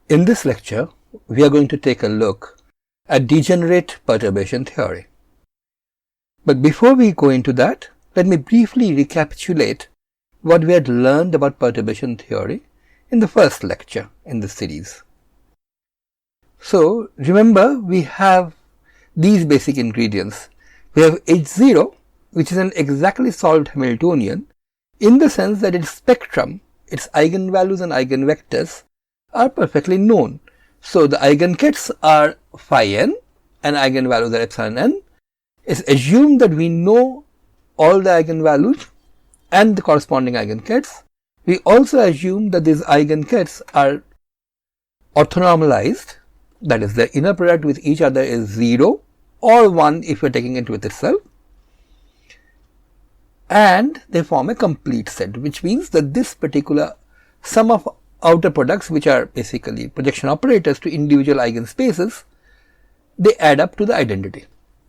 In this lecture, we are going to take a look at degenerate perturbation theory. But before we go into that, let me briefly recapitulate what we had learned about perturbation theory in the first lecture in this series. So remember, we have these basic ingredients. We have H0, which is an exactly solved Hamiltonian in the sense that its spectrum, its eigenvalues and eigenvectors are perfectly known. So the eigenkets are phi n and eigenvalues are epsilon n. It's assumed that we know all the eigenvalues and the corresponding eigenkets. We also assume that these eigenkets are orthonormalized, that is, the inner product with each other is 0 or 1 if we are taking it with itself, and they form a complete set, which means that this particular sum of outer products, which are basically projection operators to individual eigenspaces, they add up to the identity,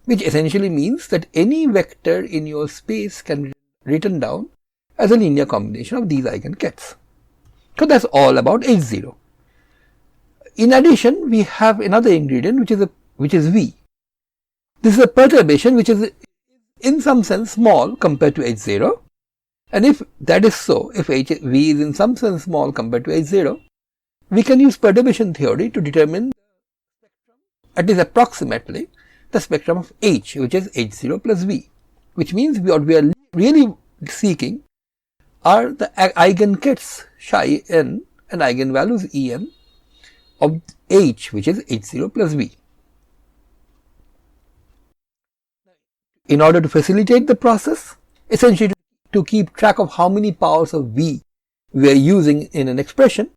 which essentially means that any vector in your space can be written down as a linear combination of these eigenkets. So that's all about H0. In addition, we have another ingredient which is V. This is a perturbation which is in some sense small compared to H0. And if that is so, if V is in some sense small compared to H0, we can use perturbation theory to determine at least approximately the spectrum of H, which is H0 plus V, which means what we are really seeking are the eigenkets psi n and eigenvalues En of H, which is H0 plus V. In order to facilitate the process, essentially to keep track of how many powers of V we are using in an expression,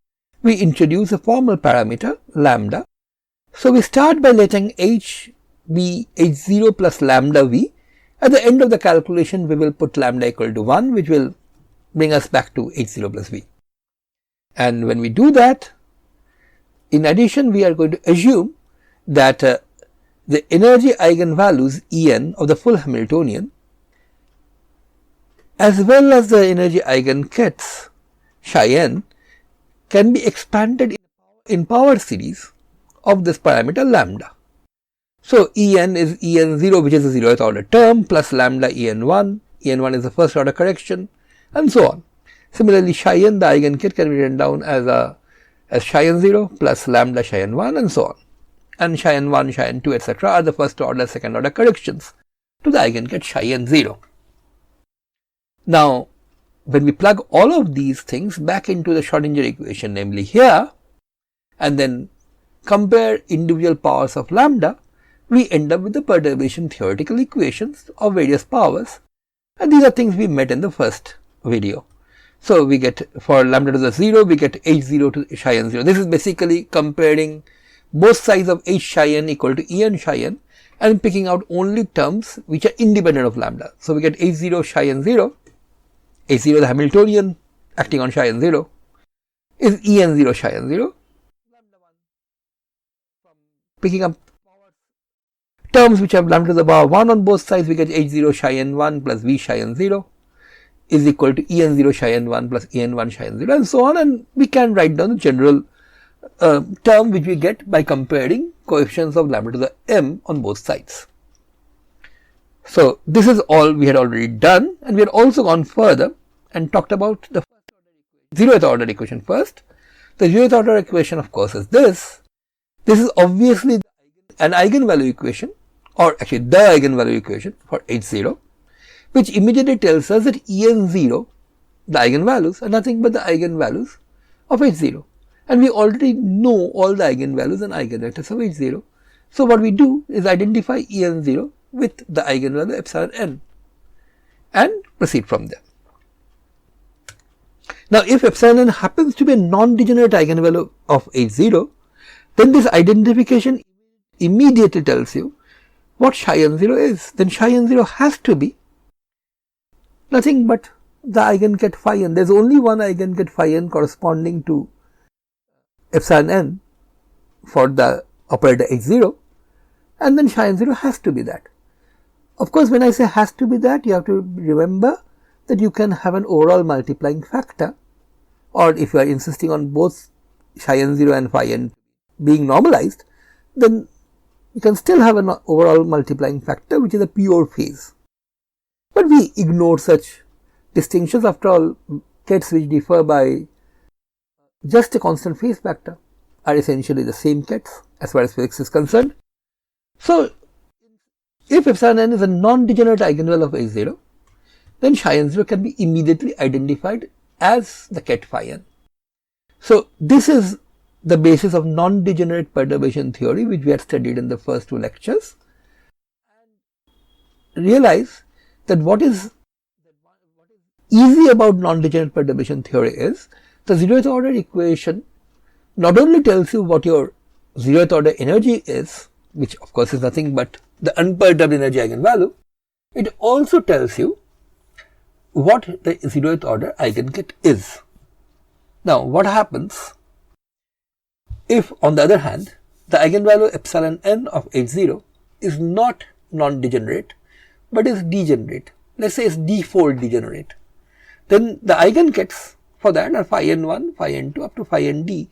we introduce a formal parameter lambda. So we start by letting H be H0 plus lambda V. At the end of the calculation, we will put lambda equal to 1, which will bring us back to H0 plus V. And when we do that, in addition, we are going to assume that the energy eigenvalues En of the full Hamiltonian as well as the energy eigenkets psi n can be expanded in power series of this parameter lambda. So En is En0, which is a 0th order term, plus lambda En1. En1 is the first order correction, and so on. Similarly, psi n, the eigenket, can be written down as psi n0 plus lambda psi n1 and so on. And psi n1, psi n2, etc. are the first order, second order corrections to the eigenket psi n0. Now, when we plug all of these things back into the Schrodinger equation, namely here, and then compare individual powers of lambda, we end up with the perturbation theoretical equations of various powers, and these are things we met in the first video. So we get, for lambda to the 0, we get H0 to psi n0. This is basically comparing both sides of H psi n equal to En psi n and picking out only terms which are independent of lambda. So we get H0 psi n0. H0, the Hamiltonian acting on psi n0, is En0 psi n0. Picking up terms which have lambda to the power 1 on both sides, we get H0 psi n1 plus V psi n0 is equal to En0 psi n1 plus En1 psi n0, and so on, and we can write down the general term which we get by comparing coefficients of lambda to the m on both sides. So this is all we had already done, and we had also gone further and talked about the 0th order equation first. The 0th order equation, of course, is this. This is obviously an eigenvalue equation, or actually the eigenvalue equation for H0, which immediately tells us that En0, the eigenvalues, are nothing but the eigenvalues of H0. And we already know all the eigenvalues and eigenvectors of H0. So what we do is identify En0 with the eigenvalue epsilon n and proceed from there. Now, if epsilon n happens to be a non-degenerate eigenvalue of H0, then this identification immediately tells you what psi n0 is. Then psi n0 has to be nothing but the eigenket phi n. There is only one eigenket phi n corresponding to epsilon n for the operator H0, and then psi n0 has to be that. Of course, when I say has to be that, you have to remember that you can have an overall multiplying factor, or if you are insisting on both psi n0 and phi n being normalized, then you can still have an overall multiplying factor which is a pure phase. But we ignore such distinctions. After all, kets which differ by just a constant phase factor are essentially the same kets as far as physics is concerned. So, if epsilon n is a non-degenerate eigenvalue of H0, then psi n0 can be immediately identified as the ket phi n. So, this is the basis of non-degenerate perturbation theory, which we had studied in the first two lectures. Realize that what is easy about non-degenerate perturbation theory is the zeroth order equation not only tells you what your zeroth order energy is, which of course is nothing but the unperturbed energy eigenvalue, it also tells you what the zeroth order eigenket is. Now, what happens if, on the other hand, the eigenvalue epsilon n of H0 is not non-degenerate but is degenerate? Let's say it's d4 degenerate. Then the eigenkets for that are phi n1, phi n2 up to phi nd,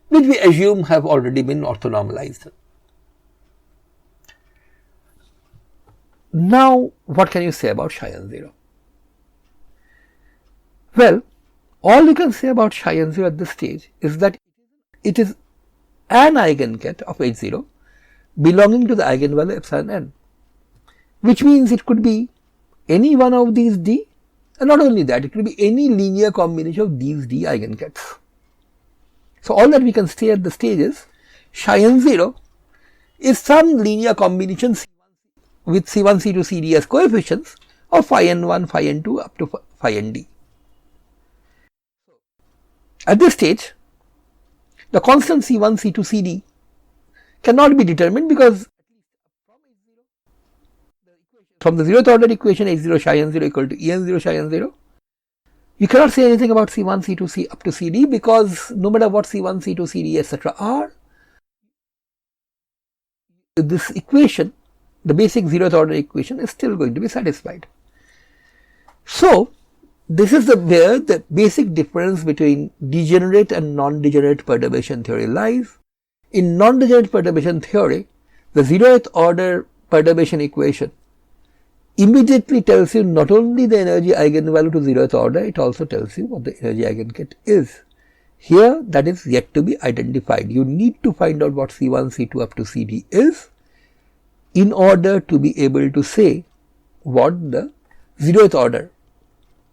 which we assume have already been orthonormalized. Now, what can you say about psi n0? Well, all you can say about psi n0 at this stage is that it is an eigenket of H0 belonging to the eigenvalue epsilon n, which means it could be any one of these d, and not only that, it could be any linear combination of these d eigenkets. So, all that we can say at the stage is psi n0 is some linear combination with C1, C2, CD as coefficients of phi n1, phi n2 up to phi nd. At this stage, the constant C1, C2, CD cannot be determined because from the zeroth order equation H0 psi n0 equal to En0 psi n0, you cannot say anything about C1, C2, C up to CD, because no matter what C1, C2, CD etc. are, this equation, the basic zeroth order equation, is still going to be satisfied. So, this is where the basic difference between degenerate and non-degenerate perturbation theory lies. In non-degenerate perturbation theory, the zeroth order perturbation equation immediately tells you not only the energy eigenvalue to zeroth order, it also tells you what the energy eigenket is. Here, that is yet to be identified. You need to find out what C1, C2 up to CD is in order to be able to say what the zeroth order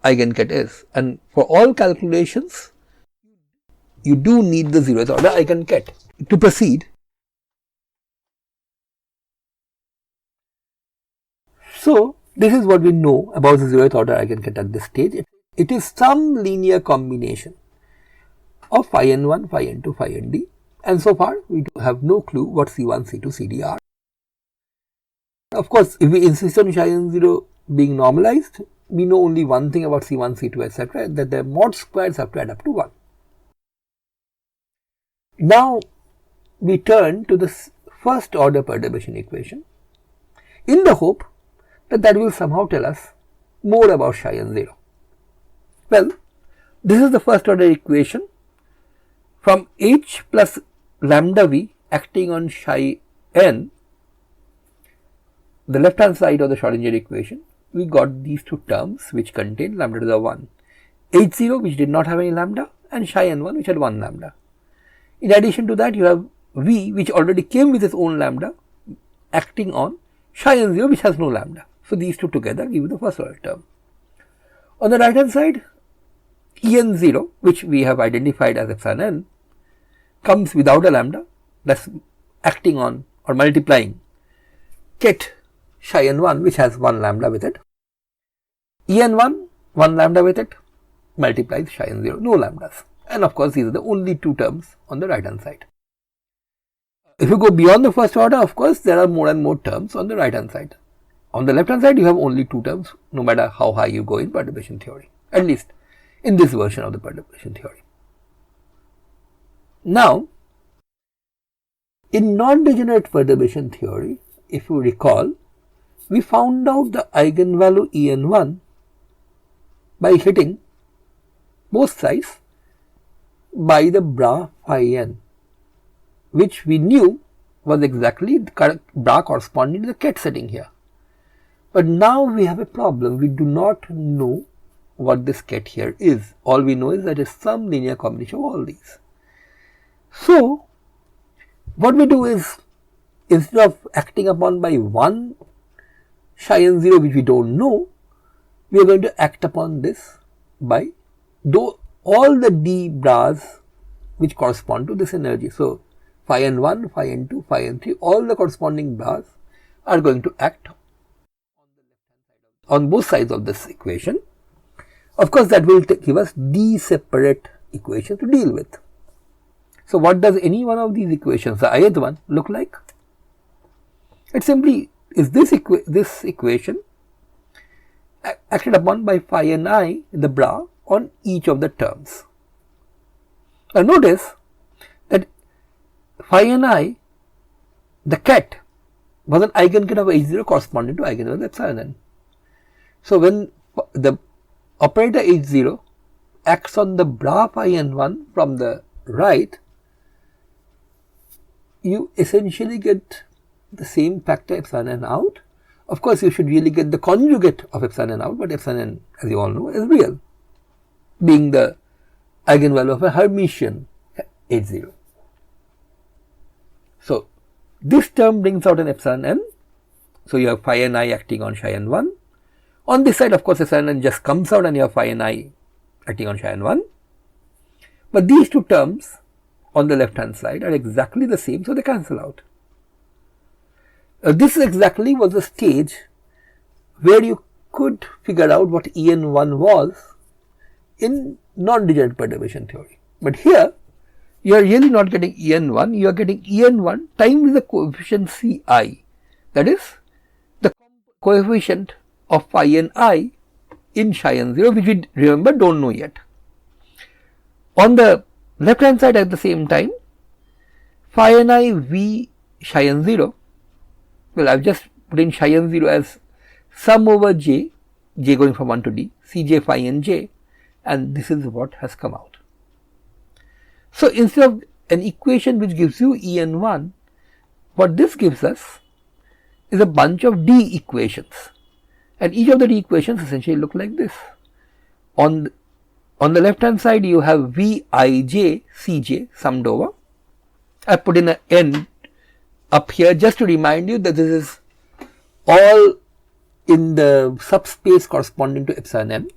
eigenket is, and for all calculations you do need the zeroth order eigenket. To proceed, so this is what we know about the zeroth order eigenket at this stage. It is some linear combination of phi n1, phi n2, phi nd, and so far we have no clue what C1, C2, CD are. Of course, if we insist on psi n0 being normalized, we know only one thing about C1, C2 etc., that their mod squares have to add up to 1. Now, we turn to the first order perturbation equation in the hope that that will somehow tell us more about psi n0. Well, this is the first order equation. From h plus lambda v acting on psi n, the left hand side of the Schrodinger equation, we got these two terms which contain lambda to the 1, H0 which did not have any lambda, and psi n1 which had 1 lambda. In addition to that, you have V which already came with its own lambda acting on psi n0 which has no lambda. So, these two together give you the first order term. On the right hand side, En0 which we have identified as epsilon n comes without a lambda, that is acting on or multiplying ket psi n1 which has 1 lambda with it. En1, 1 lambda with it, multiplies psi n0, no lambdas. And of course, these are the only two terms on the right hand side. If you go beyond the first order, of course, there are more and more terms on the right hand side. On the left hand side, you have only two terms, no matter how high you go in perturbation theory, at least in this version of the perturbation theory. Now, in non-degenerate perturbation theory, if you recall, we found out the eigenvalue En1 by hitting both sides by the bra phi n, which we knew was exactly the correct bra corresponding to the ket setting here. But now we have a problem. We do not know what this ket here is. All we know is that it's some linear combination of all these. So what we do is, instead of acting upon by one psi n 0 which we don't know, we are going to act upon this by all the d bras which correspond to this energy. So phi n1, phi n2, phi n3, all the corresponding bras are going to act on both sides of this equation. Of course, that will give us d separate equations to deal with. So what does any one of these equations, the ith one, look like? It simply is this equation acted upon by phi n I, the bra, on each of the terms. Now notice that phi n I, the ket, was an eigenket of H0 corresponding to eigenvalue epsilon n. So when the operator H0 acts on the bra phi n1 from the right, you essentially get the same factor epsilon n out. Of course, you should really get the conjugate of epsilon n out, but epsilon n, as you all know, is real, being the eigenvalue of a Hermitian H0. So this term brings out an epsilon n. So you have phi n I acting on psi n1. On this side, of course, epsilon n just comes out and you have phi n I acting on psi n1. But these two terms on the left hand side are exactly the same, so they cancel out. This exactly was the stage where you could figure out what En1 was in non-degenerate perturbation theory. But here you are really not getting En1, you are getting En1 times the coefficient Ci, that is the coefficient of phi n I in psi n0, which we remember don't know yet. On the left hand side at the same time, phi n I v psi n0, well, I have just put in psi n0 as sum over j going from 1 to d, Cj phi n j, and this is what has come out. So instead of an equation which gives you En1, what this gives us is a bunch of d equations, and each of the d equations essentially look like this. On the left hand side you have Vij Cj summed over. I put in an n up here just to remind you that this is all in the subspace corresponding to epsilon n.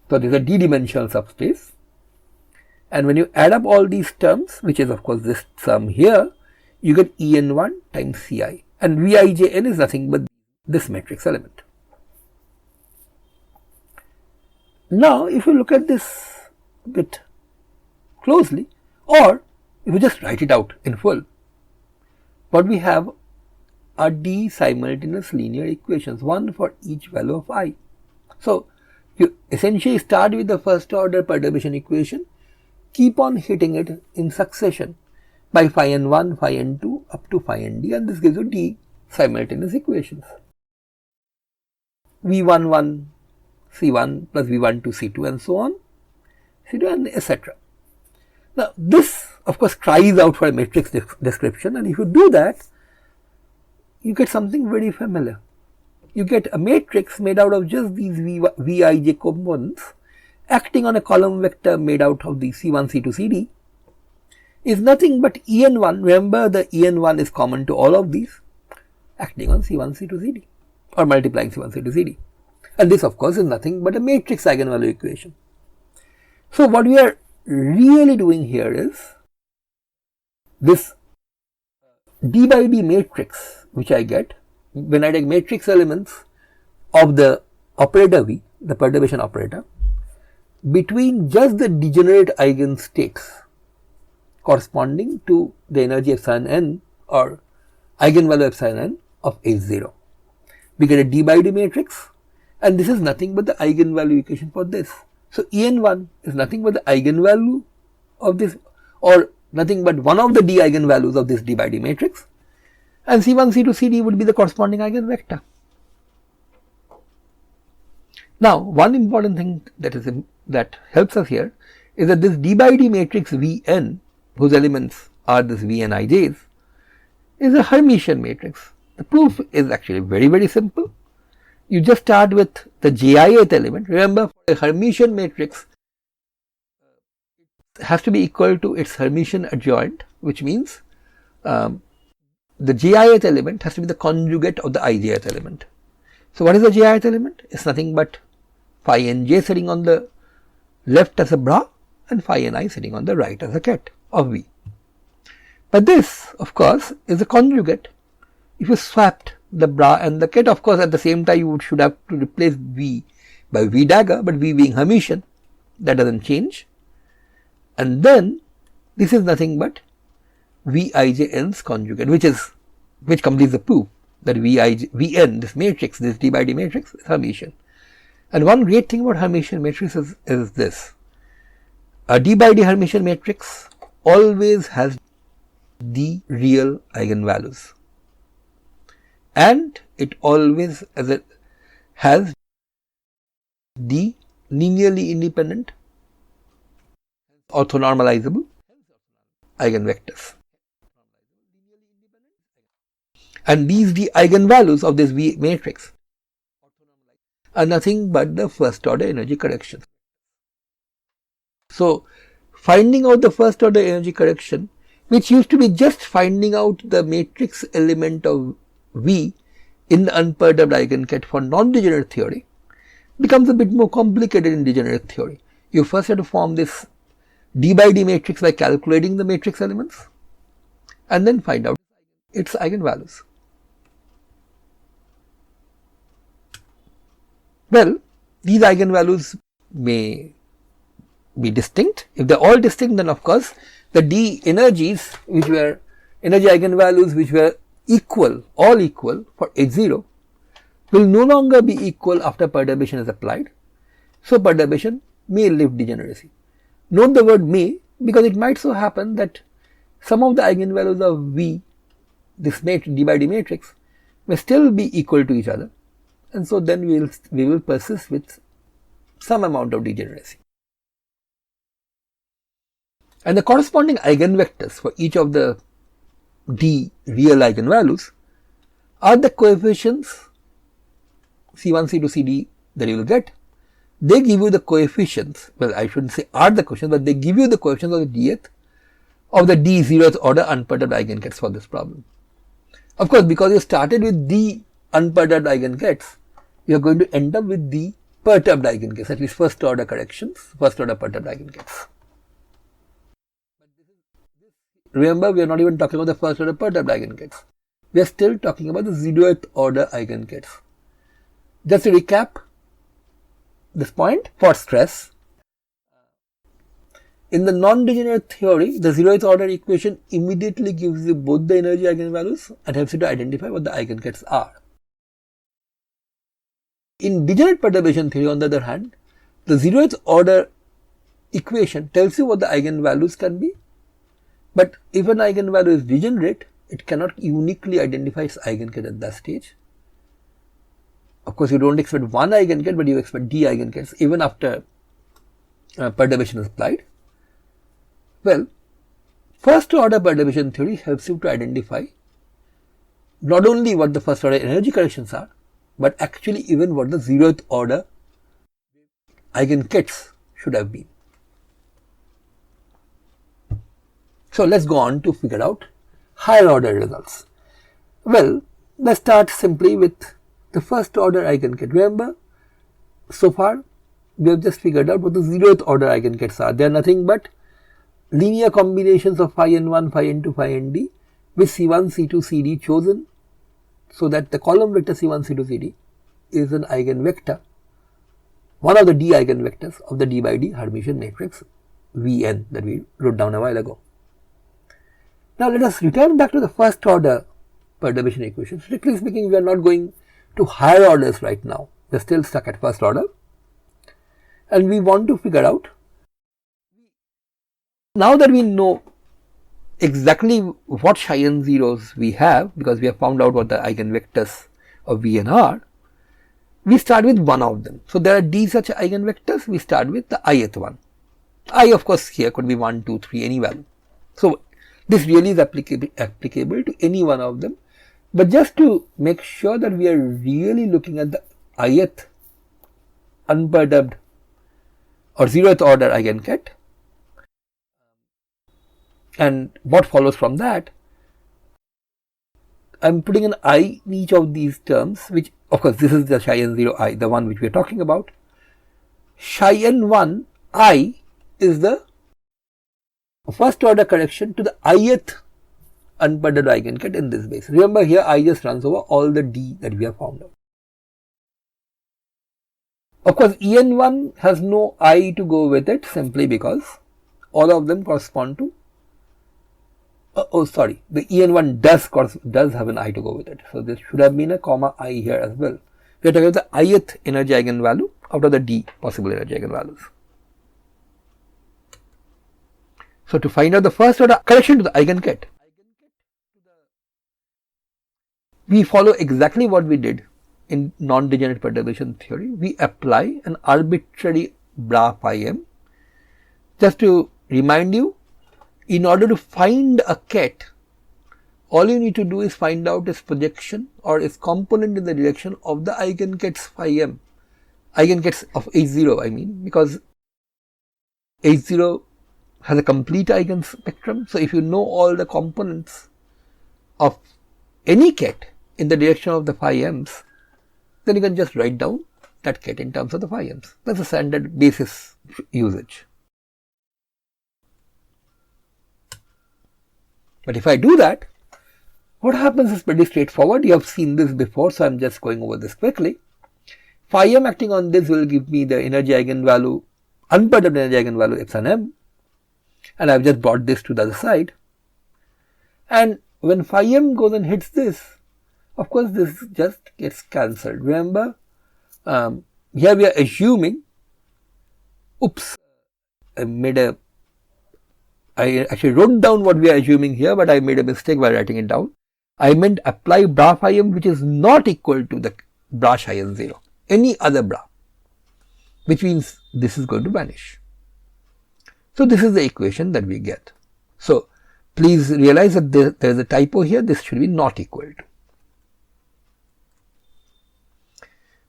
So this is a d-dimensional subspace, and when you add up all these terms, which is of course this sum here, you get En1 times Ci, and Vijn is nothing but this matrix element. Now if you look at this a bit closely, or if you just write it out in full, what we have are d simultaneous linear equations, one for each value of I. So you essentially start with the first order perturbation equation, keep on hitting it in succession by phi n1, phi n2 up to phi nd, and this gives you d simultaneous equations. V11 C1 plus V12 C2 and so on, C2 and etc. Now this of course cries out for a matrix description, and if you do that, you get something very familiar. You get a matrix made out of just these Vij components acting on a column vector made out of the C1, C2, CD is nothing but En1. Remember, the En1 is common to all of these, acting on C1, C2, CD or multiplying C1, C2, CD. And this of course is nothing but a matrix eigenvalue equation. So what we are really doing here is this d by d matrix which I get when I take matrix elements of the operator V, the perturbation operator, between just the degenerate eigenstates corresponding to the energy epsilon n or eigenvalue epsilon n of H0. We get a d by d matrix, and this is nothing but the eigenvalue equation for this. So En1 is nothing but the eigenvalue of this, or nothing but one of the d eigenvalues of this d by d matrix, and C1, C2, CD would be the corresponding eigenvector. Now one important thing that helps us here is that this d by d matrix Vn, whose elements are this Vn ij's, is a Hermitian matrix. The proof is actually very simple. You just start with the jith element. Remember, for a Hermitian matrix, it has to be equal to its Hermitian adjoint, which means the jith element has to be the conjugate of the ijth element. So, what is the jith element? It is nothing but phi nj sitting on the left as a bra and phi ni sitting on the right as a ket of V. But this, of course, is a conjugate. If you swapped the bra and the ket, of course, at the same time you should have to replace V by V dagger, but V being Hermitian, that does not change. And then this is nothing but Vijn's conjugate, which completes the proof that Vn, this matrix, this d by d matrix, is Hermitian. And one great thing about Hermitian matrix is this: a d by d Hermitian matrix always has the real eigenvalues, and it always has the linearly independent orthonormalizable eigenvectors. And these the eigenvalues of this V matrix are nothing but the first order energy corrections. So, finding out the first order energy correction, which used to be just finding out the matrix element of V in the unperturbed eigenket for non-degenerate theory, becomes a bit more complicated in degenerate theory. You first have to form this d by d matrix by calculating the matrix elements and then find out its eigenvalues. Well, these eigenvalues may be distinct. If they are all distinct, then of course the d energies, which were energy eigenvalues which were all equal for H0, will no longer be equal after perturbation is applied. So, perturbation may lift degeneracy. Note the word may, because it might so happen that some of the eigenvalues of V, this d by d matrix, may still be equal to each other, and so then we will persist with some amount of degeneracy. And the corresponding eigenvectors for each of the d real eigenvalues are the coefficients C1, C2, CD that you will get. They give you the coefficients, well, I shouldn't say are the coefficients, but they give you the coefficients of the dth of the d zeroth order unperturbed eigenkets for this problem. Of course, because you started with the unperturbed eigenkets, you are going to end up with the perturbed eigenkets, at least first order corrections, first order perturbed eigenkets. Remember, we are not even talking about the first order perturbed eigenkets. We are still talking about the zeroth order eigenkets. Just to recap this point for stress, in the non-degenerate theory, the zeroth order equation immediately gives you both the energy eigenvalues and helps you to identify what the eigenkets are. In degenerate perturbation theory, on the other hand, the zeroth order equation tells you what the eigenvalues can be, but if an eigenvalue is degenerate, it cannot uniquely identify its eigenket at that stage. Of course, you don't expect one eigenket, but you expect d eigenkets even after perturbation is applied. Well, first order perturbation theory helps you to identify not only what the first order energy corrections are, but actually even what the zeroth order eigenkets should have been. So, let us go on to figure out higher order results. Well, let us start simply with the first order eigenket. Remember, so far we have just figured out what the zeroth order eigenkets are. They are nothing but linear combinations of phi n1, phi n2, phi nd with C1, C2, CD chosen, so that the column vector C1, C2, CD is an eigenvector, one of the d eigenvectors of the d by d Hermitian matrix Vn that we wrote down a while ago. Now, let us return back to the first order perturbation equation. Strictly speaking, we are not going to higher orders right now. We are still stuck at first order, and we want to figure out, now that we know exactly what psi n zeros we have, because we have found out what the eigenvectors of Vn are, we start with one of them. So, there are d such eigenvectors, we start with the ith one. I of course here could be 1, 2, 3, any value. So this really is applicable to any one of them. But just to make sure that we are really looking at the ith unperturbed or zeroth order eigenket, and what follows from that, I am putting an I in each of these terms, which of course this is the psi n0 I, the one which we are talking about. Psi n1 I is the first order correction to the ith unperturbed eigenket in this base. Remember here I just runs over all the D that we have found out. Of course En1 has no I to go with it simply because all of them correspond to the En1 does have an I to go with it. So this should have been a comma I here as well. We are talking about the ith energy eigenvalue out of the D possible energy eigenvalues. So to find out the first order correction to the eigenket, we follow exactly what we did in non-degenerate perturbation theory. We apply an arbitrary bra phi m. Just to remind you, in order to find a ket, all you need to do is find out its projection or its component in the direction of the eigenkets phi m, eigenkets of H0 I mean, because H0 has a complete eigenspectrum. So if you know all the components of any ket in the direction of the phi m's, then you can just write down that ket in terms of the phi m's. That's a standard basis usage. But if I do that, what happens is pretty straightforward. You have seen this before, so I am just going over this quickly. Phi m acting on this will give me the energy eigenvalue, unperturbed energy eigenvalue epsilon m, and I have just brought this to the other side. And when phi m goes and hits this, of course this just gets cancelled. Remember, here we are assuming, I actually wrote down what we are assuming here, but I made a mistake by writing it down. I meant apply bra phi m which is not equal to the bra psi n0, any other bra, which means this is going to vanish. So this is the equation that we get. So please realize that there is a typo here. This should be not equal to.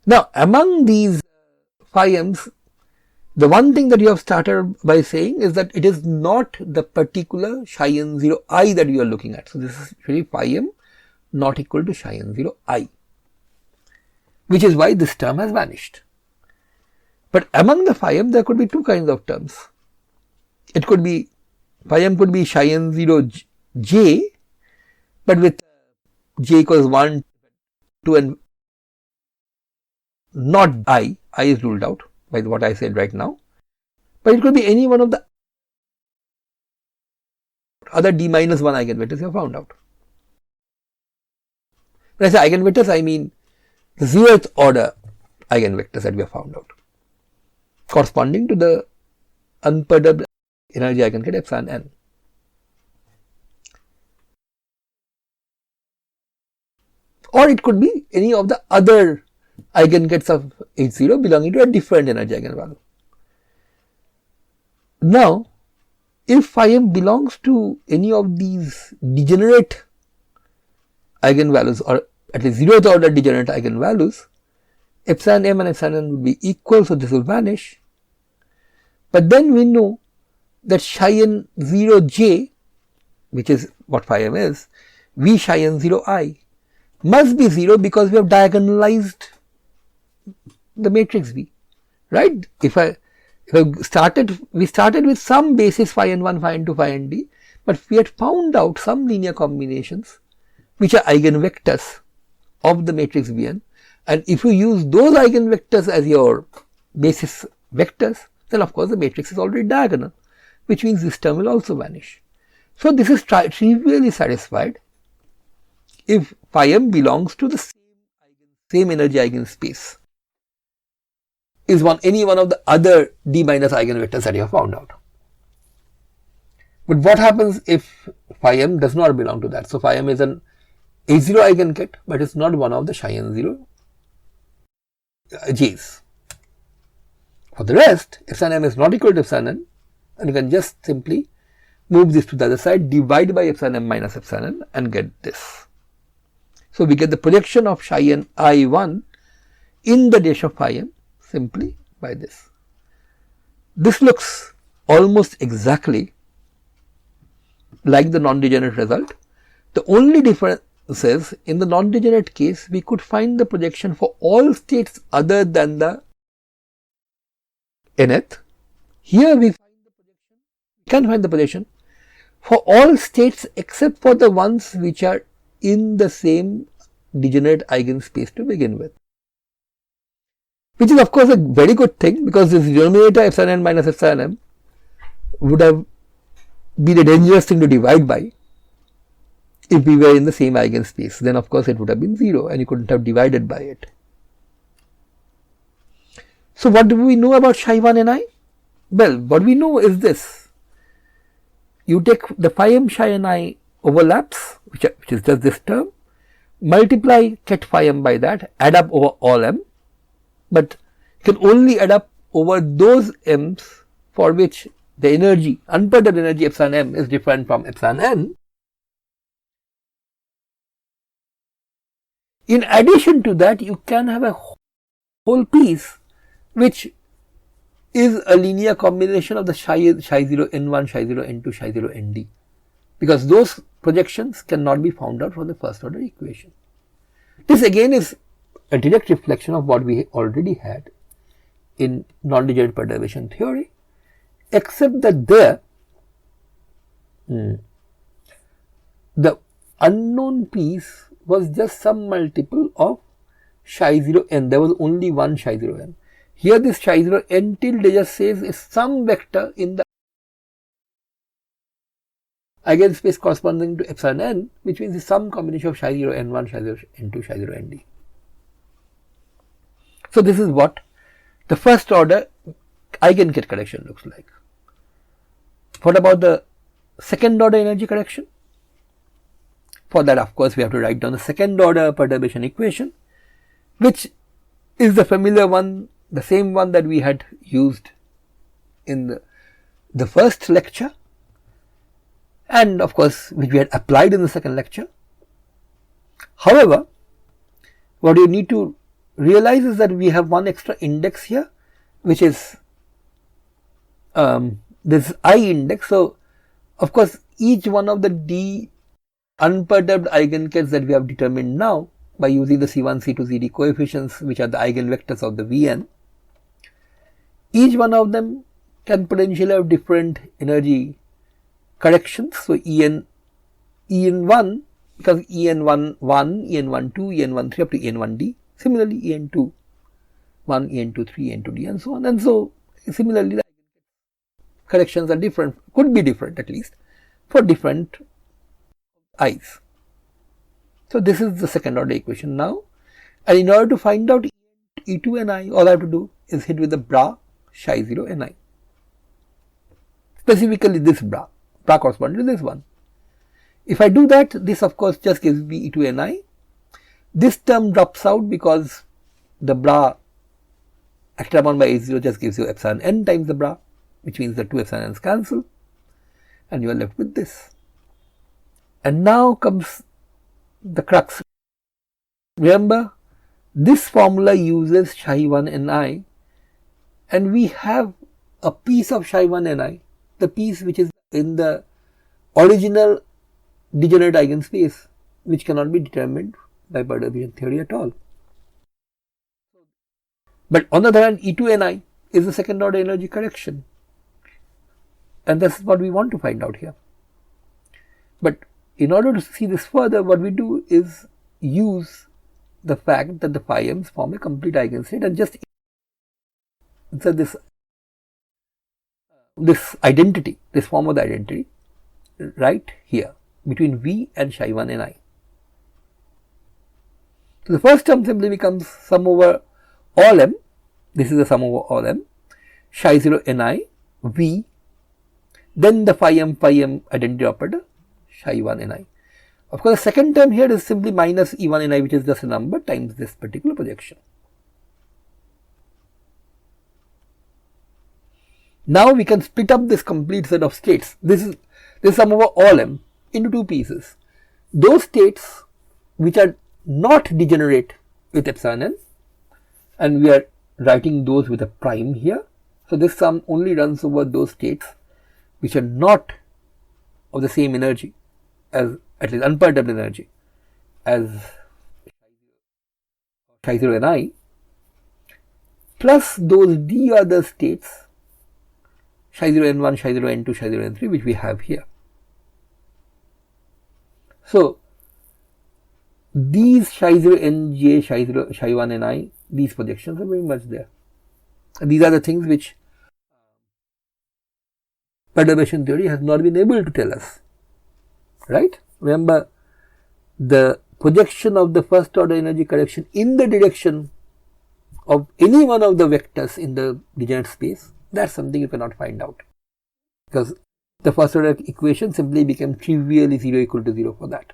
Now among these phi m's, the one thing that you have started by saying is that it is not the particular psi n0 I that you are looking at. So this is actually phi m not equal to psi n0 I, which is why this term has vanished. But among the phi m there could be two kinds of terms. It could be, phi m could be psi n0 j, but with j equals 1, 2 and not I is ruled out by what I said right now. But it could be any one of the other d minus 1 eigenvectors you have found out. When I say eigenvectors, I mean the zeroth order eigenvectors that we have found out, corresponding to the unperturbed energy eigenket epsilon n. Or it could be any of the other eigenkets of H0 belonging to a different energy eigenvalue. Now, if phi m belongs to any of these degenerate eigenvalues, or at least zeroth order degenerate eigenvalues, epsilon m and epsilon n will be equal, so this will vanish. But then we know that psi n0 j, which is what phi m is, v psi n0 I, must be 0 because we have diagonalized the matrix V, right? We started with some basis phi n1, phi n2, phi nd, but we had found out some linear combinations which are eigenvectors of the matrix Vn, and if you use those eigenvectors as your basis vectors, then of course the matrix is already diagonal, which means this term will also vanish. So this is trivially satisfied if phi m belongs to the same energy eigenspace, is any one of the other d minus eigenvectors that you have found out. But what happens if phi m does not belong to that? So phi m is an H0 eigenket, but it's not one of the psi n0 j's. For the rest, epsilon m is not equal to epsilon n, And you can just simply move this to the other side, divide by epsilon m minus epsilon n and get this. So we get the projection of psi n I1 in the direction of phi m simply by this. This looks almost exactly like the non-degenerate result. The only difference is in the non-degenerate case we could find the projection for all states other than the nth. Here we can find the projection for all states except for the ones which are in the same degenerate eigenspace to begin with, which is of course a very good thing, because this denominator epsilon n minus epsilon m would have been a dangerous thing to divide by if we were in the same eigenspace. Then of course it would have been 0 and you couldn't have divided by it. So what do we know about psi 1 and I? Well, what we know is this. You take the phi m psi and I overlaps, which is just this term, multiply ket phi m by that, add up over all m, but you can only add up over those m's for which the energy, unperturbed energy epsilon m is different from epsilon n. In addition to that, you can have a whole piece which is a linear combination of the psi 0 n1, psi 0 n2, psi 0 nd, because those projections cannot be found out from the first order equation. This again is a direct reflection of what we already had in non-degenerate perturbation theory, except that there the unknown piece was just some multiple of psi 0 n. There was only one psi 0 n. Here this psi 0 n tilde just says is some vector in the eigenspace corresponding to epsilon n, which means it's some combination of psi 0 n1, psi 0 n2, psi 0 nd. So this is what the first order eigenket correction looks like. What about the second order energy correction? For that, of course, we have to write down the second order perturbation equation, which is the familiar one, the same one that we had used in the first lecture, and of course which we had applied in the second lecture. However, what you need to realize is that we have one extra index here, which is this I index. So of course each one of the d unperturbed eigenkets that we have determined now by using the C1, C2, Cd coefficients, which are the eigenvectors of the Vn, each one of them can potentially have different energy corrections. So En1 because En1 1, En1 2, En1 3 up to En1 d. Similarly, En2 1, En2 3, En2 d, and so on. And so similarly, the corrections are different, could be different at least for different i's. So this is the second order equation now, and in order to find out E2 and I, all I have to do is hit with the bra psi 0 and I. Specifically this bra corresponds to this one. If I do that, this of course just gives me E2 and I. This term drops out because the bra acted upon by H0 just gives you epsilon n times the bra, which means the two epsilon n's cancel, and you are left with this. And now comes the crux. Remember, this formula uses psi 1 and I, and we have a piece of psi 1 and I, the piece which is in the original degenerate eigenspace, which cannot be determined by perturbation theory at all. But on the other hand, E2 and I is the second order energy correction, and this is what we want to find out here. But in order to see this further, what we do is use the fact that the phi m's form a complete eigenstate and just insert this identity, this form of the identity right here between V and psi 1 and I. So the first term simply becomes sum over all m. This is the sum over all m, psi 0 n I, V, then the phi m identity operator, psi 1 n I. Of course, the second term here is simply minus E1 n I, which is just a number, times this particular projection. Now we can split up this complete set of states. This is sum over all m into two pieces. Those states which are not degenerate with epsilon n, and we are writing those with a prime here. So this sum only runs over those states which are not of the same energy as, at least unperturbed energy, as psi 0 and I, plus those d other states psi 0 n1, psi 0 n2, psi 0 n3, which we have here. So these psi 0 nj, psi 1 ni, these projections are very much there. And these are the things which perturbation theory has not been able to tell us, right? Remember, the projection of the first order energy correction in the direction of any one of the vectors in the degenerate space, that's something you cannot find out, because the first order equation simply became trivially 0 equal to 0 for that.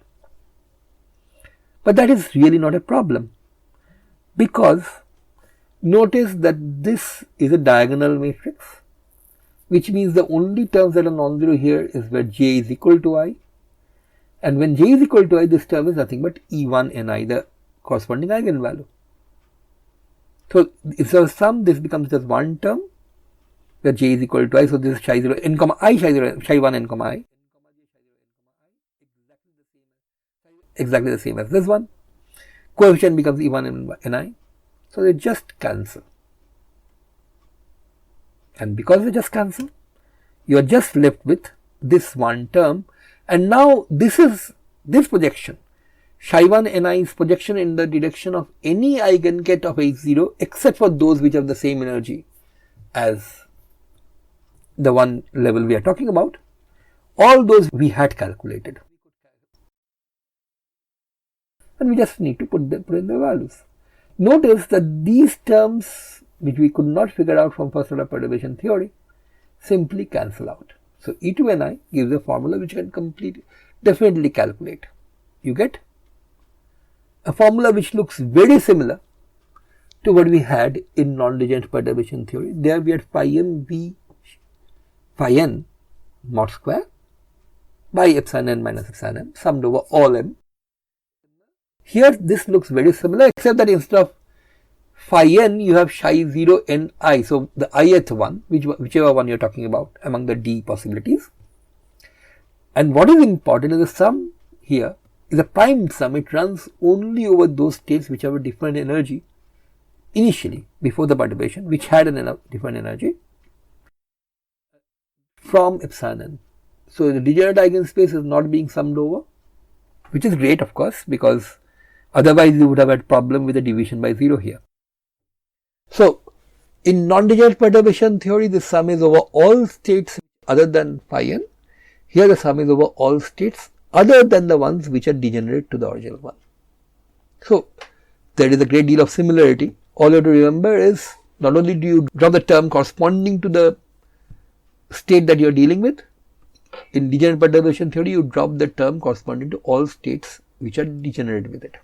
But that is really not a problem, because notice that this is a diagonal matrix, which means the only terms that are non-zero here is where j is equal to I, and when j is equal to I, this term is nothing but E1 ni, the corresponding eigenvalue. So instead of sum, this becomes just one term where j is equal to I. So this is psi 0 n comma I, psi 1 n comma I, exactly the same as this one. Coefficient becomes E1 ni. So they just cancel. And because they just cancel, you are just left with this one term. And now this projection, psi 1 ni's projection in the direction of any eigenket of H0 except for those which have the same energy as the one level we are talking about, all those we had calculated. And we just need to put in the values. Notice that these terms which we could not figure out from first order perturbation theory simply cancel out. So E2 ni gives a formula which you can definitely calculate. You get a formula which looks very similar to what we had in non-degenerate perturbation theory. There we had phi m b phi n mod square by epsilon n minus epsilon m summed over all m. Here this looks very similar, except that instead of phi n you have psi 0 n I, so the ith one, whichever one you are talking about among the d possibilities. And what is important is the sum here is a prime sum. It runs only over those states which have a different energy initially before the perturbation, which had a different energy from epsilon n. So the degenerate eigenspace is not being summed over, which is great of course, because otherwise you would have had problem with the division by 0 here. So in non-degenerate perturbation theory, the sum is over all states other than phi n. Here the sum is over all states other than the ones which are degenerate to the original one. So there is a great deal of similarity. All you have to remember is not only do you drop the term corresponding to the state that you are dealing with, in degenerate perturbation theory you drop the term corresponding to all states which are degenerate with it.